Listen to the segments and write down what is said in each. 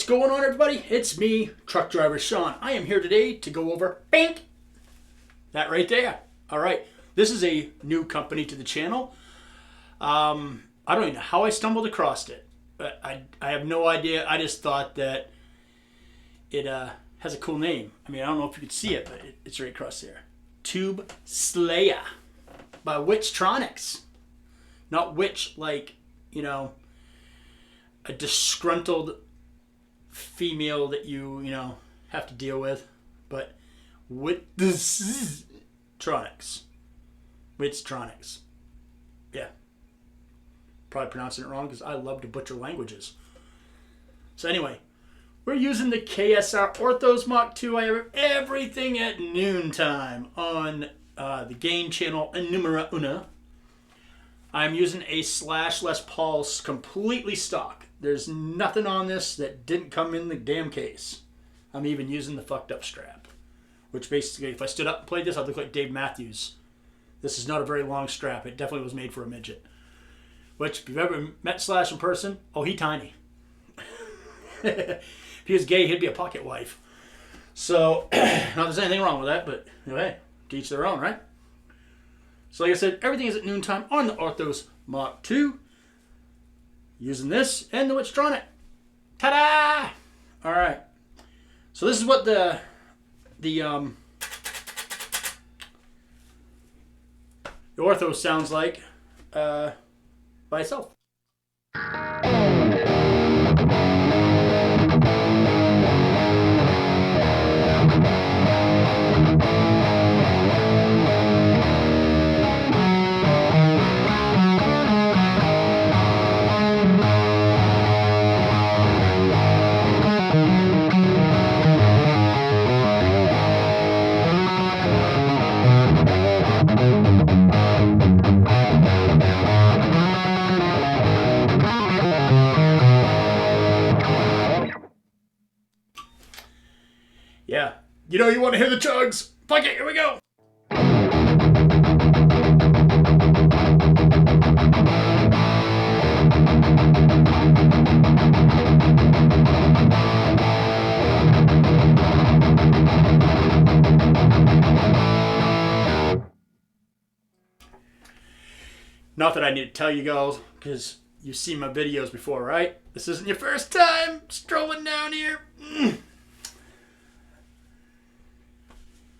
What's going on, everybody? It's me, truck driver Sean. I am here today to go over BANK. That right there. All right. This is a new company to the channel. I don't even know how I stumbled across it. But I have no idea. I just thought that it has a cool name. I mean, I don't know if you could see it, but it's right across there. Tube Slayer by Witztronics. Not witch like, you know, a disgruntled female that you have to deal with, but Witztronics. Yeah, probably pronouncing it wrong because I love to butcher languages. So anyway, we're using the KSR Orthos MK-II. I have everything at noontime on the game channel numero uno. I'm using a / Les Paul's completely stock. There's nothing on this that didn't come in the damn case. I'm even using the fucked up strap. Which basically, if I stood up and played this, I'd look like Dave Matthews. This is not a very long strap. It definitely was made for a midget. Which, if you've ever met Slash in person, oh, he's tiny. If he was gay, he'd be a pocket wife. So, not that there's anything wrong with that, but hey, to each their own, right? So like I said, everything is at noontime on the Orthos MK-II. Using this and the Witztronic. Ta-da! Alright. So this is what the Orthos sounds like by itself. Yeah. You know you want to hear the chugs. Fuck it, here we go. Not that I need to tell you guys, because you've seen my videos before, right? This isn't your first time strolling down here.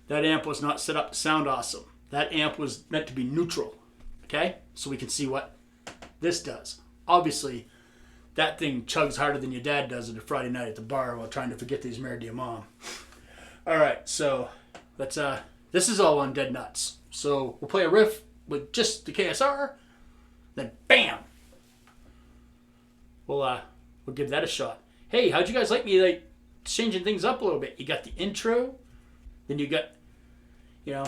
That amp was not set up to sound awesome. That amp was meant to be neutral, okay? So we can see what this does. Obviously, that thing chugs harder than your dad does on a Friday night at the bar while trying to forget that he's married to your mom. All right, so let's. This is all on Dead Nuts. So we'll play a riff with just the KSR, then bam. We'll give that a shot. Hey, how'd you guys like me changing things up a little bit? You got the intro. Then you got, I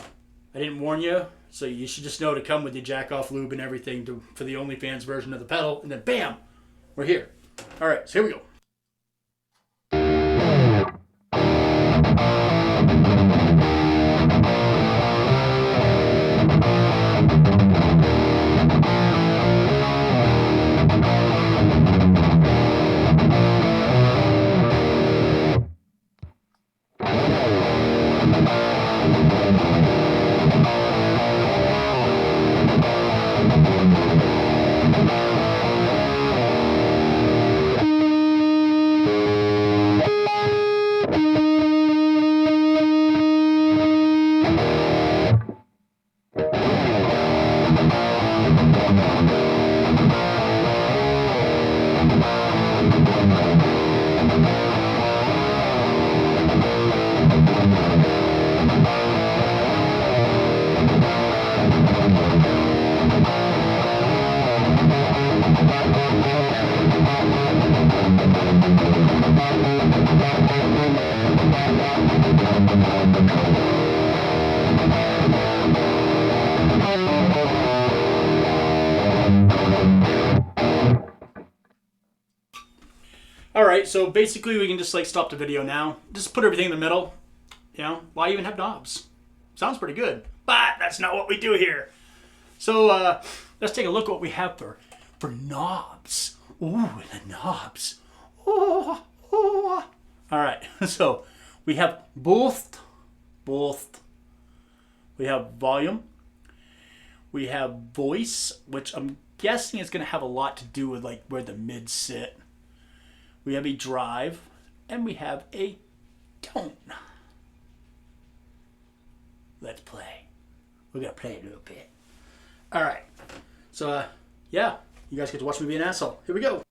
didn't warn you, so you should just know to come with your jack-off lube and everything for the OnlyFans version of the pedal, and then bam, we're here. All right, so here we go. Alright, so basically we can just stop the video now. Just put everything in the middle. Why even have knobs? Sounds pretty good. But that's not what we do here. So let's take a look at what we have for knobs. Ooh, the knobs. Oh, All right, so we have both. We have volume. We have voice, which I'm guessing is going to have a lot to do with like where the mids sit. We have a drive, and we have a tone. Let's play. We're going to play a little bit. All right. So, yeah, you guys get to watch me be an asshole. Here we go.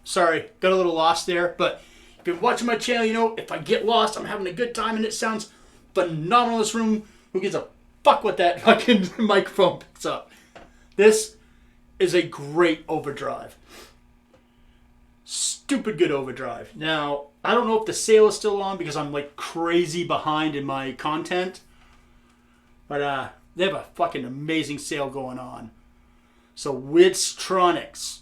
Sorry, got a little lost there, but if you're watching my channel, you know, if I get lost, I'm having a good time and it sounds phenomenal in this room. Who gives a fuck what that fucking microphone picks up? This is a great overdrive. Stupid good overdrive. Now, I don't know if the sale is still on because I'm like crazy behind in my content, but they have a fucking amazing sale going on. So Witztronics,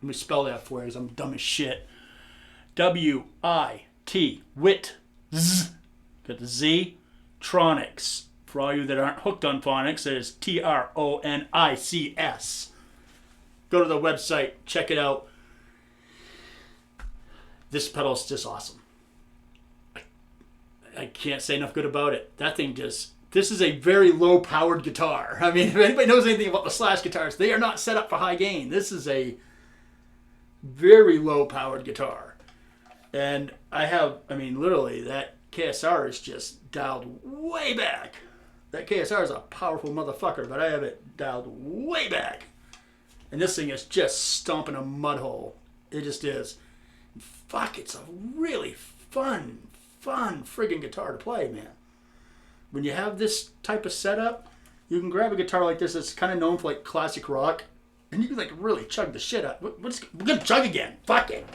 let me spell that for you because I'm dumb as shit. W-I-T, Wit, Z, got the Z, Tronics. For all you that aren't hooked on phonics, it is Tronics. Go to the website, check it out. This pedal is just awesome. I can't say enough good about it. That thing just... This is a very low-powered guitar. I mean, if anybody knows anything about the Slash guitars, they are not set up for high gain. This is a very low-powered guitar. And I mean, literally, that KSR is just dialed way back. That KSR is a powerful motherfucker, but I have it dialed way back. And this thing is just stomping a mud hole. It just is. Fuck, it's a really fun friggin' guitar to play, man. When you have this type of setup, you can grab a guitar like this that's kind of known for like classic rock, and you can like really chug the shit up. We're gonna chug again. Fuck it.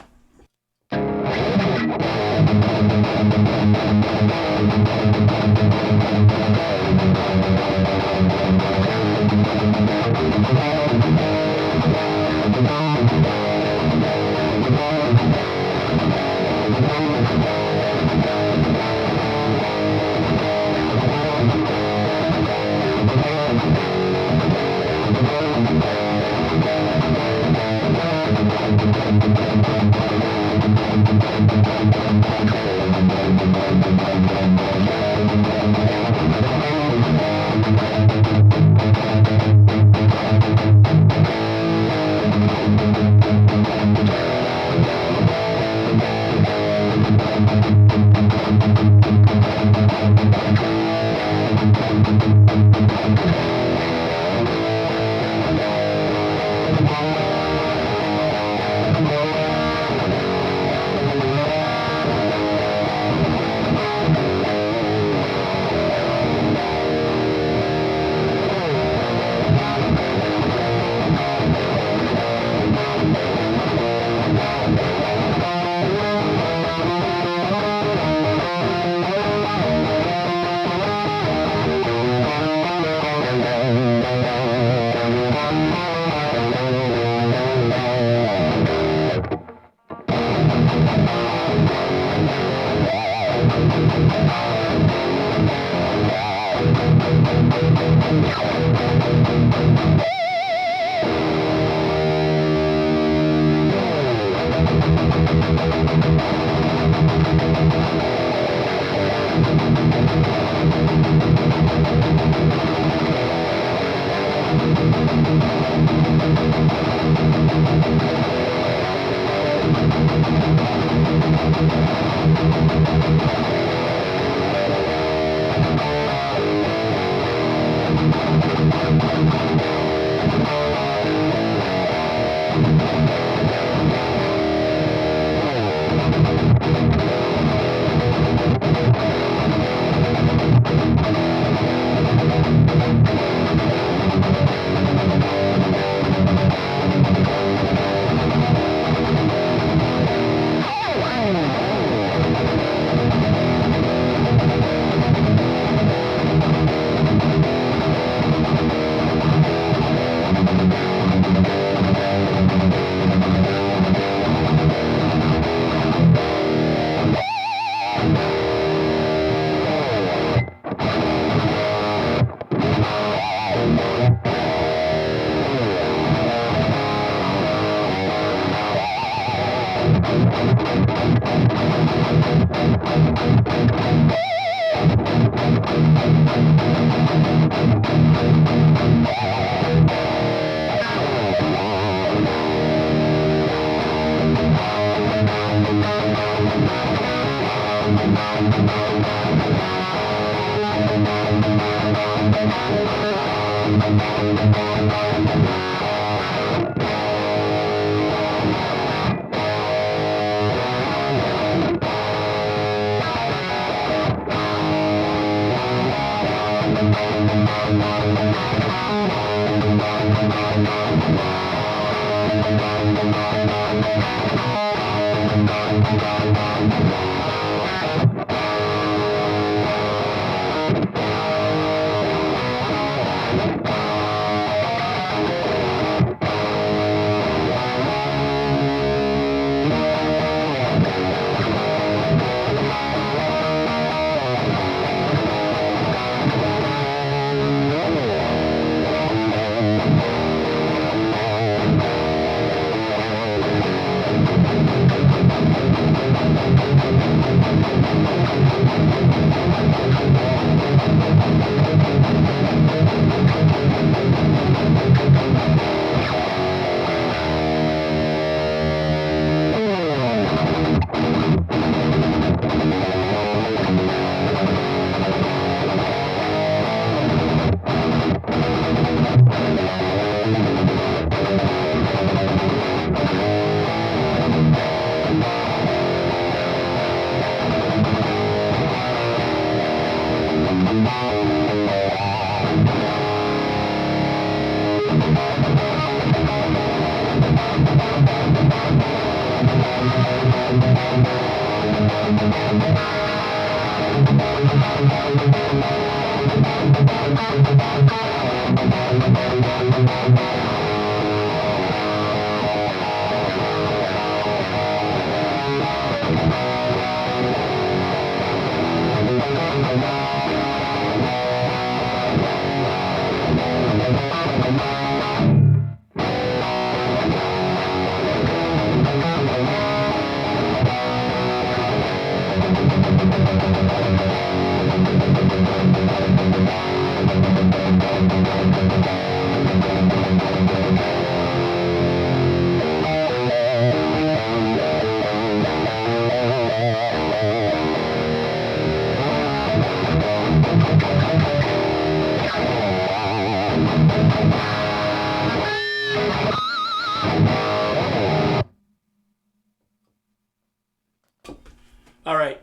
All right.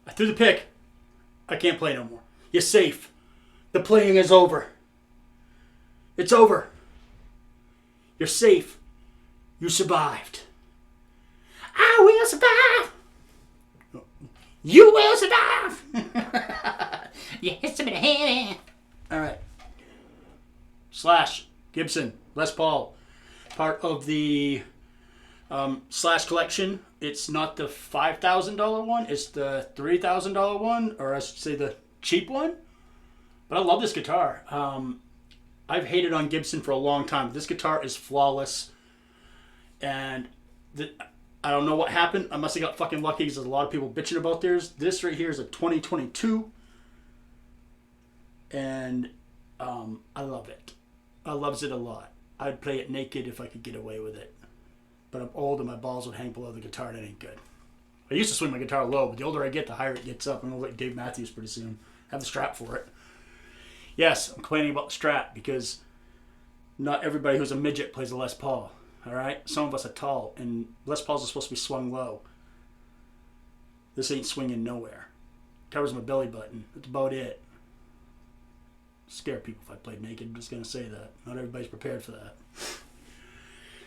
I threw the pick. I can't play no more. You're safe. The playing is over. It's over. You're safe. You survived. I will survive. You will survive. You hit some in the head. All right. Slash Gibson Les Paul, part of the Slash collection. It's not the $5,000 one. It's the $3,000 one, or I should say the cheap one. But I love this guitar. I've hated on Gibson for a long time. This guitar is flawless, and I don't know what happened. I must have got fucking lucky because there's a lot of people bitching about theirs. This right here is a 2022, and I love it. I loves it a lot. I'd play it naked if I could get away with it. But I'm old and my balls would hang below the guitar, and that ain't good. I used to swing my guitar low, but the older I get, the higher it gets up. I'm going to look like Dave Matthews pretty soon. Have the strap for it. Yes, I'm complaining about the strap because not everybody who's a midget plays a Les Paul. Alright? Some of us are tall, and Les Pauls are supposed to be swung low. This ain't swinging nowhere. Covers my belly button. That's about it. Scare people if I played naked. I'm just going to say that. Not everybody's prepared for that.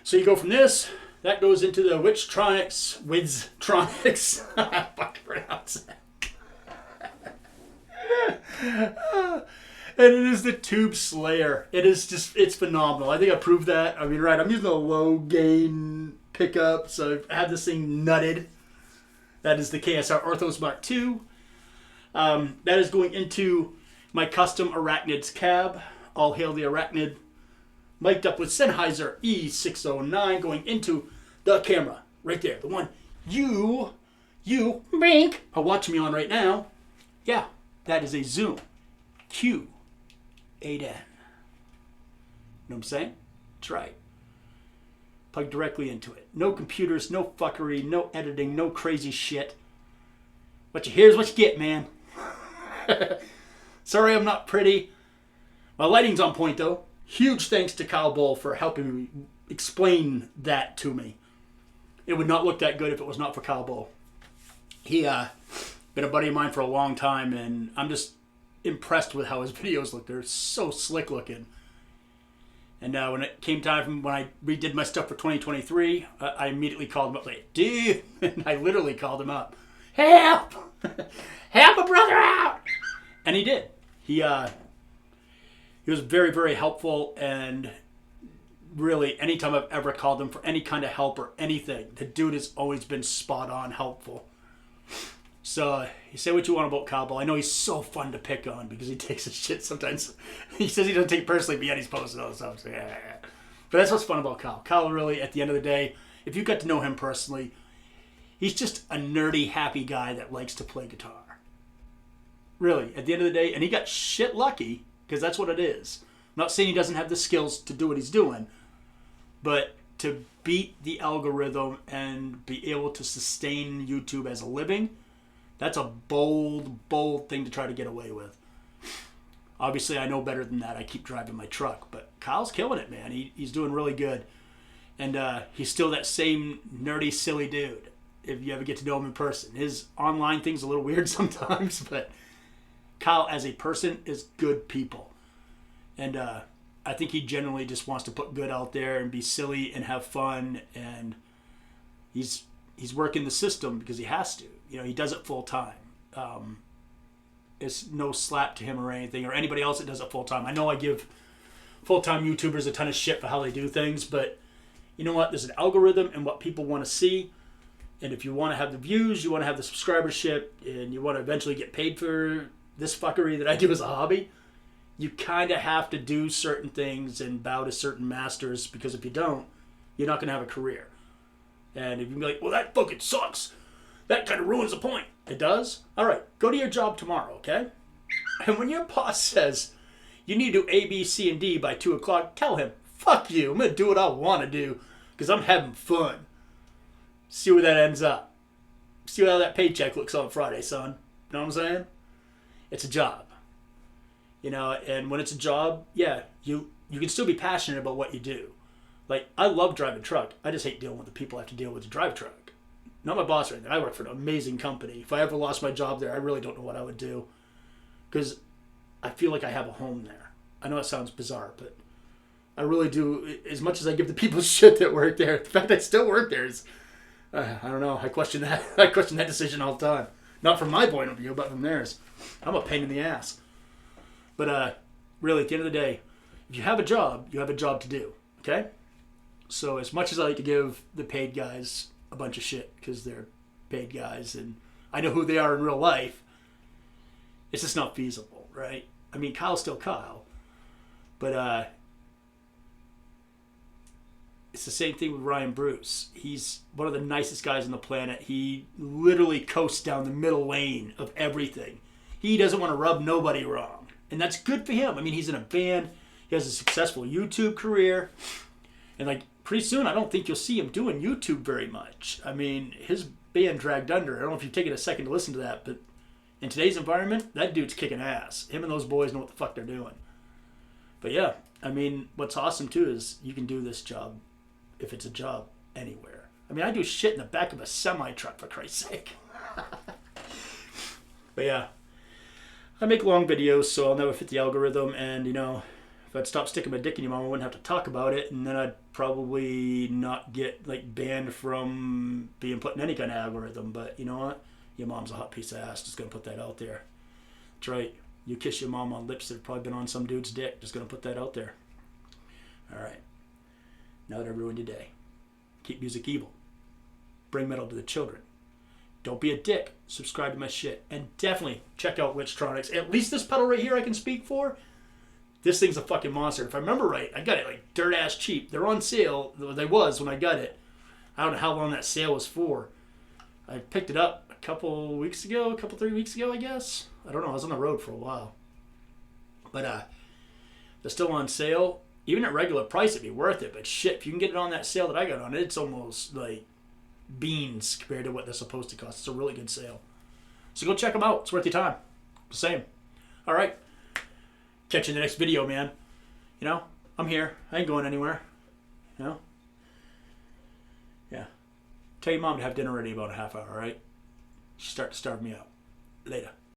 So you go from this, that goes into the Witztronics. I fucking pronounce that. And it is the Tube Slayer. It is just, it's phenomenal. I think I proved that. I mean, right, I'm using a low gain pickup, so I've had this thing nutted. That is the KSR Orthos MK-II. That is going into my custom Arachnids cab. All hail the Arachnid. Mic'd up with Sennheiser E609 going into the camera. Right there. The one you, Brink, are watching me on right now. Yeah, that is a Zoom Q8N. You know what I'm saying? That's right. Plug directly into it. No computers, no fuckery, no editing, no crazy shit. What you hear is what you get, man. Sorry I'm not pretty. My lighting's on point, though. Huge thanks to Kyle Bull for helping me explain that to me. It would not look that good if it was not for Kyle Bull. He been a buddy of mine for a long time, and I'm just impressed with how his videos look. They're so slick looking. And when it came time when I redid my stuff for 2023, I immediately called him up like, dude, and I literally called him up. Help! Help a brother out! And he did. He was very, very helpful, and really, anytime I've ever called him for any kind of help or anything, the dude has always been spot on helpful. So, you say what you want about Kyle Ball. I know he's so fun to pick on because he takes his shit sometimes. He says he doesn't take it personally, but yet he's posting all this stuff. So, yeah. But that's what's fun about Kyle. Kyle really, at the end of the day, if you got to know him personally, he's just a nerdy, happy guy that likes to play guitar. Really, at the end of the day, and he got shit lucky, because that's what it is. I'm not saying he doesn't have the skills to do what he's doing, but to beat the algorithm and be able to sustain YouTube as a living, that's a bold, bold thing to try to get away with. Obviously, I know better than that. I keep driving my truck, but Kyle's killing it, man. He's doing really good. And he's still that same nerdy, silly dude, if you ever get to know him in person. His online thing's a little weird sometimes, but Kyle, as a person, is good people. And I think he generally just wants to put good out there and be silly and have fun. And he's he's working the system because he has to. You know, he does it full time. It's no slap to him or anything, or anybody else that does it full time. I know I give full-time YouTubers a ton of shit for how they do things, but you know what? There's an algorithm and what people want to see. And if you want to have the views, you want to have the subscribership, and you want to eventually get paid for this fuckery that I do as a hobby, you kind of have to do certain things and bow to certain masters, because if you don't, you're not going to have a career. And if you can be like, well, that fucking sucks, that kind of ruins the point. It does? All right, go to your job tomorrow, okay? And when your boss says, you need to do A, B, C, and D by 2 o'clock, tell him, fuck you, I'm going to do what I want to do because I'm having fun. See where that ends up. See how that paycheck looks on Friday, son. You know what I'm saying? It's a job. You know, and when it's a job, yeah, you can still be passionate about what you do. Like, I love driving truck. I just hate dealing with the people I have to deal with to drive truck. Not my boss or anything. I work for an amazing company. If I ever lost my job there, I really don't know what I would do. Because I feel like I have a home there. I know it sounds bizarre, but I really do. As much as I give the people shit that work there, the fact I still work there is, I don't know. I question that. I question that decision all the time. Not from my point of view, but from theirs. I'm a pain in the ass. But really, at the end of the day, if you have a job, you have a job to do. Okay? So as much as I like to give the paid guys a bunch of shit because they're paid guys and I know who they are in real life, it's just not feasible, right? I mean, Kyle's still Kyle. But it's the same thing with Ryan Bruce. He's one of the nicest guys on the planet. He literally coasts down the middle lane of everything. He doesn't want to rub nobody wrong. And that's good for him. I mean, he's in a band. He has a successful YouTube career. And like pretty soon, I don't think you'll see him doing YouTube very much. I mean, his band Dragged Under, I don't know if you've taken a second to listen to that, but in today's environment, that dude's kicking ass. Him and those boys know what the fuck they're doing. But yeah, I mean, what's awesome too is you can do this job, if it's a job, anywhere. I mean, I do shit in the back of a semi-truck, for Christ's sake. But yeah, I make long videos, so I'll never fit the algorithm. And, you know, if I'd stop sticking my dick in your mom, I wouldn't have to talk about it. And then I'd probably not get, like, banned from being put in any kind of algorithm. But you know what? Your mom's a hot piece of ass. Just going to put that out there. That's right. You kiss your mom on lips that have probably been on some dude's dick. Just going to put that out there. All right. Now that I ruined your day, keep music evil. Bring metal to the children. Don't be a dick. Subscribe to my shit. And definitely check out Witztronics. At least this pedal right here I can speak for. This thing's a fucking monster. If I remember right, I got it like dirt ass cheap. They're on sale. They was when I got it. I don't know how long that sale was for. I picked it up a couple 3 weeks ago, I guess. I don't know. I was on the road for a while. But they're still on sale. Even at regular price, it'd be worth it. But shit, if you can get it on that sale that I got on it, it's almost like beans compared to what they're supposed to cost. It's a really good sale. So go check them out. It's worth your time. The same. All right. Catch you in the next video, man. You know, I'm here. I ain't going anywhere. You know? Yeah. Tell your mom to have dinner ready in about a half hour, all right? She's starting to starve me out. Later.